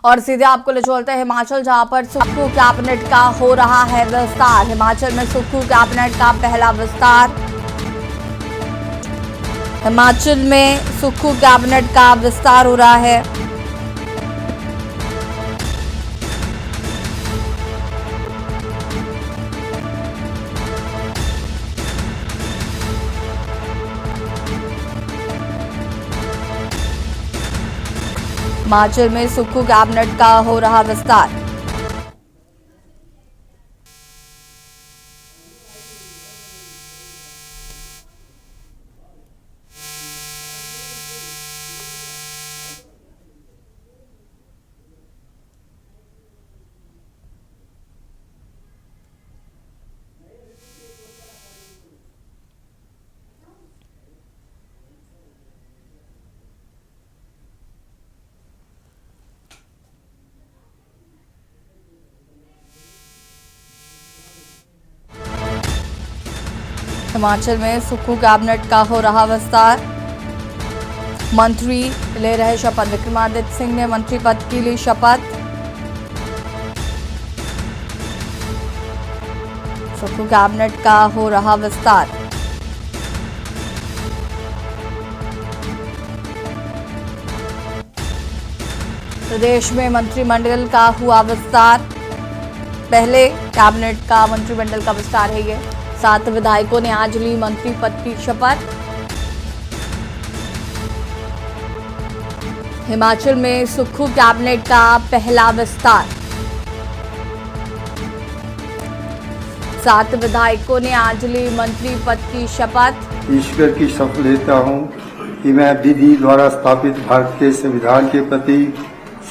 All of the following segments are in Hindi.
और सीधे आपको ले चलते हैं हिमाचल, जहां पर सुक्खू कैबिनेट का हो रहा है विस्तार। हिमाचल में सुक्खू कैबिनेट का पहला विस्तार। हिमाचल में सुक्खू कैबिनेट का विस्तार हो रहा है। हिमाचल में सुक्खू कैबिनेट का हो रहा विस्तार। हिमाचल में सुक्खू कैबिनेट का हो रहा विस्तार। मंत्री ले रहे शपथ। विक्रमादित्य सिंह ने मंत्री पद की ली शपथ। सुक्खू कैबिनेट का हो रहा विस्तार। प्रदेश में मंत्रिमंडल का हुआ विस्तार। पहले कैबिनेट का मंत्रिमंडल का विस्तार है ये। 7 विधायकों ने आज ली मंत्री पद की शपथ। हिमाचल में सुक्खू कैबिनेट का पहला विस्तार। 7 विधायकों ने आज ली मंत्री पद की शपथ। ईश्वर की शपथ लेता हूं कि मैं विधि द्वारा स्थापित भारत के संविधान के प्रति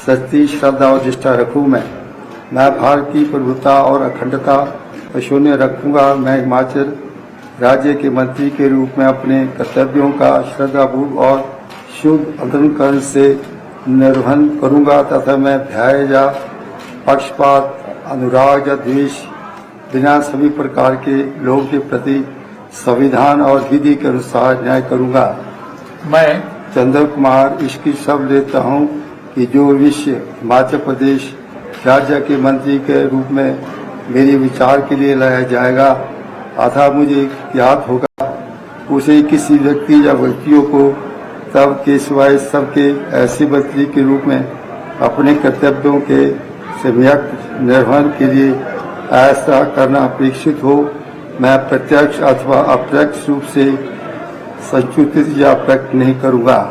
सच्ची श्रद्धा और निष्ठा रखूं। मैं भारत की प्रभुता और अखंडता अक्षुण्ण रखूंगा। मैं हिमाचल राज्य के मंत्री के रूप में अपने कर्तव्यों का श्रद्धापूर्वक और शुद्ध अंतःकरण से निर्वहन करूंगा तथा मैं भय या पक्षपात, अनुराग या द्वेष बिना सभी प्रकार के लोगों के प्रति संविधान और विधि के अनुसार न्याय करूंगा। मैं चंद्र कुमार इसकी शपथ लेता हूं कि जो विषय हिमाचल प्रदेश राज्य के मंत्री के रूप में मेरे विचार के लिए लाया जाएगा अथवा मुझे ज्ञात होगा, उसे किसी व्यक्ति या व्यक्तियों को तब के सिवाय सबके ऐसे मंत्री के रूप में अपने कर्तव्यों के सम्यक निर्वहन के लिए ऐसा करना अपेक्षित हो, मैं प्रत्यक्ष अथवा अप्रत्यक्ष रूप से संसूचित या प्रकट नहीं करूंगा।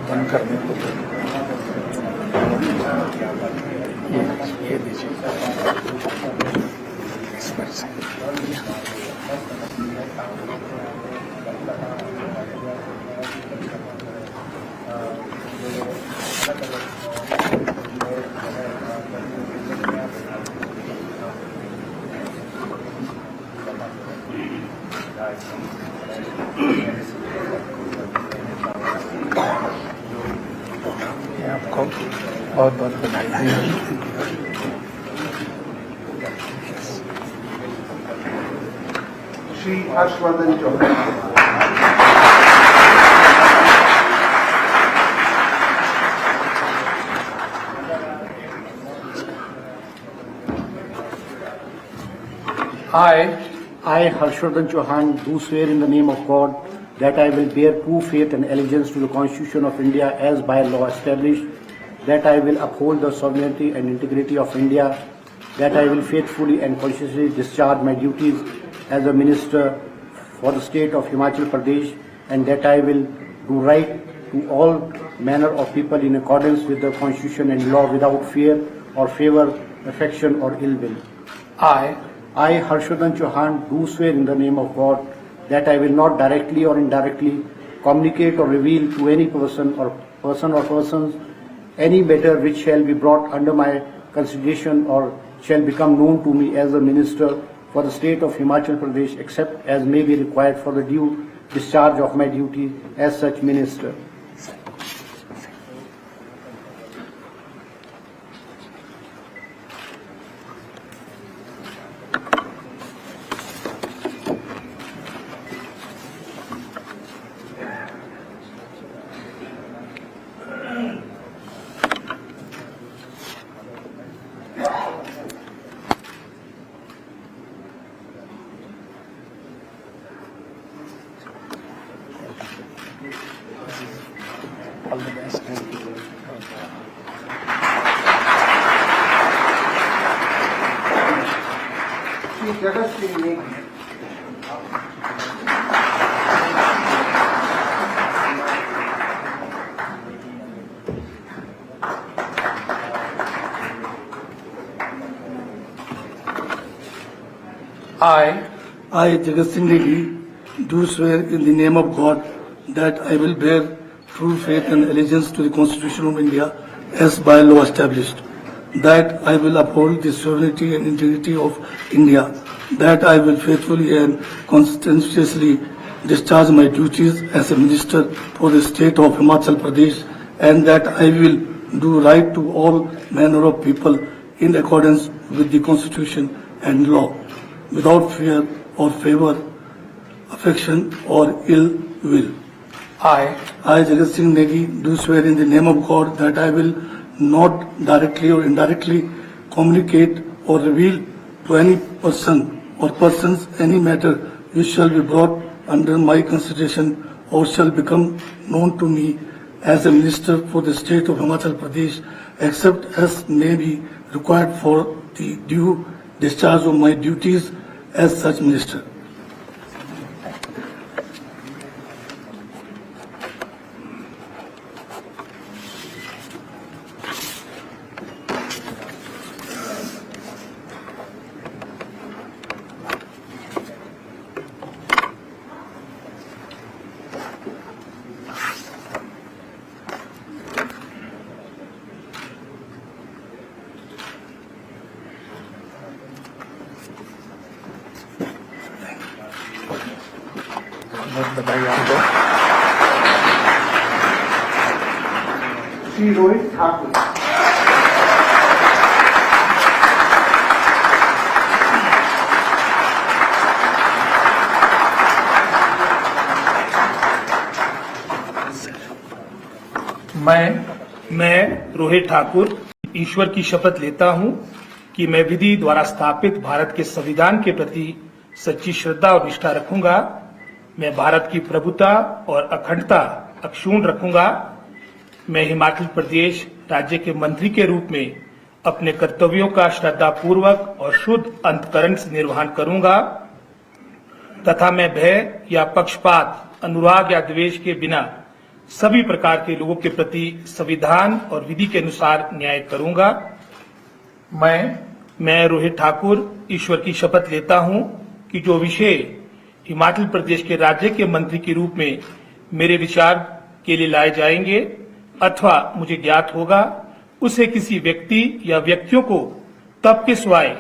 बंद करने को ये दीजिए इस पर से आपको बहुत बहुत बधाई। Shri Harshvardhan Chauhan. I, Harshvardhan Chauhan, do swear in the name of God that I will bear true faith and allegiance to the Constitution of India as by law established, that I will uphold the sovereignty and integrity of India, that I will faithfully and conscientiously discharge my duties as a minister for the state of Himachal Pradesh, and that I will do right to all manner of people in accordance with the Constitution and law without fear or favor, affection or ill will. I, Harshvardhan Chauhan, do swear in the name of God that I will not directly or indirectly communicate or reveal to any person or persons any matter which shall be brought under my consideration or shall become known to me as a minister for the state of Himachal Pradesh, except as may be required for the due discharge of my duty as such minister. All the best. I, Jagat Singh Negi, do swear in the name of God that I will bear true faith and allegiance to the Constitution of India as by law established, that I will uphold the sovereignty and integrity of India, that I will faithfully and conscientiously discharge my duties as a minister for the state of Himachal Pradesh, and that I will do right to all manner of people in accordance with the Constitution and law, without fear or favor, affection or ill will. I, Jagat Singh Negi, do swear in the name of God that I will not directly or indirectly communicate or reveal to any person or persons any matter which shall be brought under my consideration or shall become known to me as a minister for the state of Himachal Pradesh, except as may be required for the due discharge of my duties as such minister. बहुत बधाई आपको। श्री रोहित ठाकुर। मैं रोहित ठाकुर ईश्वर की शपथ लेता हूं कि मैं विधि द्वारा स्थापित भारत के संविधान के प्रति सच्ची श्रद्धा और निष्ठा रखूंगा। मैं भारत की प्रभुता और अखंडता अक्षुण्ण रखूंगा। मैं हिमाचल प्रदेश राज्य के मंत्री के रूप में अपने कर्तव्यों का श्रद्धापूर्वक और शुद्ध अंतःकरण से निर्वहन करूंगा तथा मैं भय या पक्षपात, अनुराग या द्वेष के बिना सभी प्रकार के लोगों के प्रति संविधान और विधि के अनुसार न्याय करूंगा। मैं रोहित ठाकुर ईश्वर की शपथ लेता हूं कि जो विषय हिमाचल प्रदेश के राज्य के मंत्री के रूप में मेरे विचार के लिए लाए जाएंगे अथवा मुझे ज्ञात होगा, उसे किसी व्यक्ति या व्यक्तियों को तब के सिवाय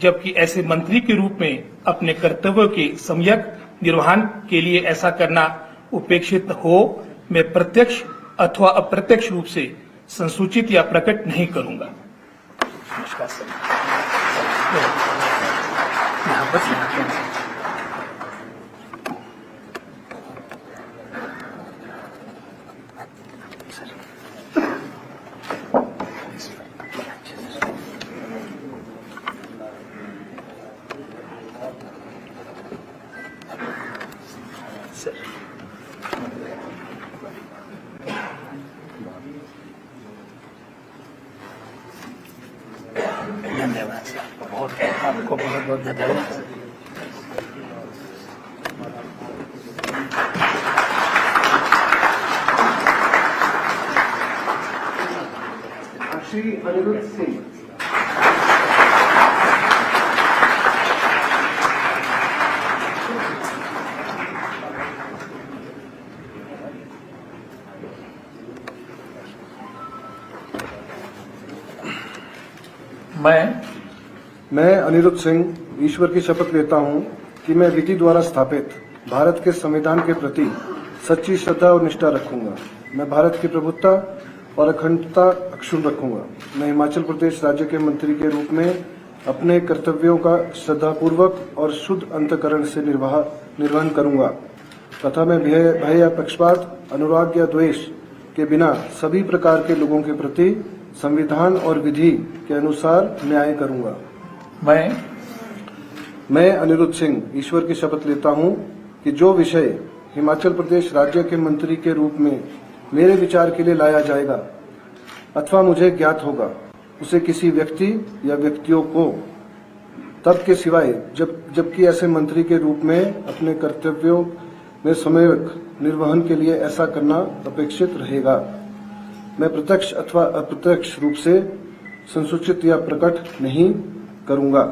जबकि ऐसे मंत्री के रूप में अपने कर्तव्यों के सम्यक निर्वहन के लिए ऐसा करना उपेक्षित हो, मैं प्रत्यक्ष अथवा अप्रत्यक्ष रूप से संसूचित या प्रकट नहीं करूंगा। धन्यवाद सर, आपको बहुत बहुत धन्यवाद। श्री अनिरुद्ध सिंह। मैं अनिरुद्ध सिंह ईश्वर की शपथ लेता हूं कि मैं विधि द्वारा स्थापित भारत के संविधान के प्रति सच्ची श्रद्धा और निष्ठा रखूंगा। मैं भारत की प्रभुता और अखंडता अक्षुण्ण रखूंगा। मैं हिमाचल प्रदेश राज्य के मंत्री के रूप में अपने कर्तव्यों का श्रद्धापूर्वक और शुद्ध अंतःकरण से निर्वहन करूंगा तथा मैं भय या पक्षपात, अनुराग या द्वेष के बिना सभी प्रकार के लोगों के प्रति संविधान और विधि के अनुसार न्याय करूंगा। मैं अनिरुद्ध सिंह ईश्वर की शपथ लेता हूं कि जो विषय हिमाचल प्रदेश राज्य के मंत्री के रूप में मेरे विचार के लिए लाया जाएगा अथवा मुझे ज्ञात होगा, उसे किसी व्यक्ति या व्यक्तियों को तब के सिवाय जबकि ऐसे मंत्री के रूप में अपने कर्तव्यों में सम्यक निर्वहन के लिए ऐसा करना अपेक्षित रहेगा। मैं प्रत्यक्ष अथवा अप्रत्यक्ष रूप से संसूचित या प्रकट नहीं करूंगा।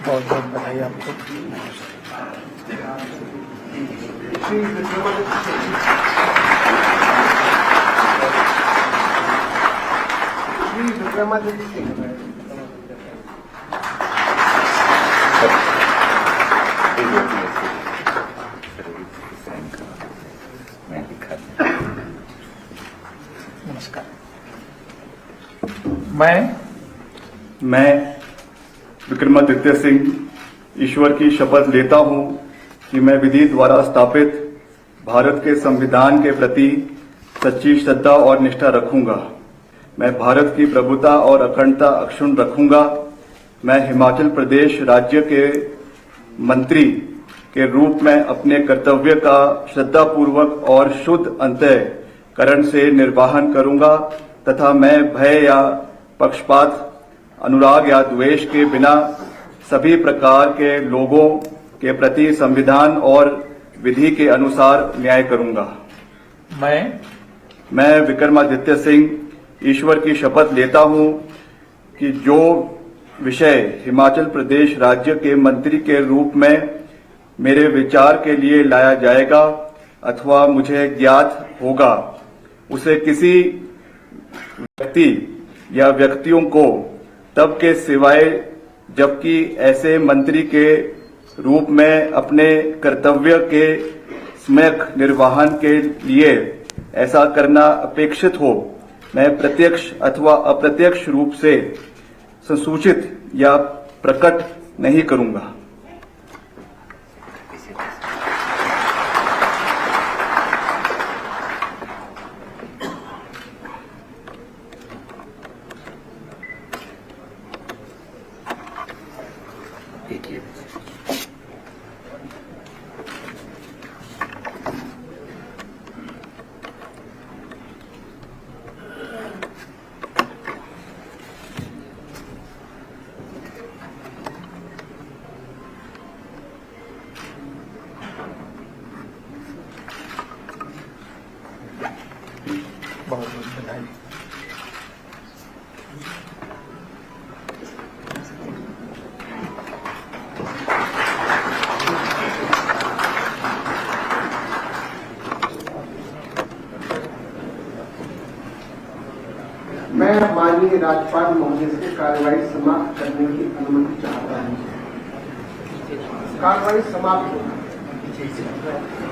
बहुत बहुत बधाई आपको। नमस्कार। मैं विक्रमादित्य सिंह ईश्वर की शपथ लेता हूं कि मैं विधि द्वारा स्थापित भारत के संविधान के प्रति सच्ची श्रद्धा और निष्ठा रखूंगा। मैं भारत की प्रभुता और अखंडता अक्षुण्ण रखूंगा। मैं हिमाचल प्रदेश राज्य के मंत्री के रूप में अपने कर्तव्य का श्रद्धापूर्वक और शुद्ध अंतःकरण से निर्वहन करूंगा तथा मैं भय या पक्षपात, अनुराग या द्वेष के बिना सभी प्रकार के लोगों के प्रति संविधान और विधि के अनुसार न्याय करूंगा। मैं विक्रमादित्य सिंह ईश्वर की शपथ लेता हूं कि जो विषय हिमाचल प्रदेश राज्य के मंत्री के रूप में मेरे विचार के लिए लाया जाएगा अथवा मुझे ज्ञात होगा, उसे किसी व्यक्ति या व्यक्तियों को तब के सिवाय जबकि ऐसे मंत्री के रूप में अपने कर्तव्य के सम्यक निर्वहन के लिए ऐसा करना अपेक्षित हो, मैं प्रत्यक्ष अथवा अप्रत्यक्ष रूप से संसूचित या प्रकट नहीं करूंगा। बहुत बहुत बधाई। मैं माननीय राज्यपाल महोदय से कार्यवाही समाप्त करने की अनुमति चाहता हूँ। कार्यवाही समाप्त होगी।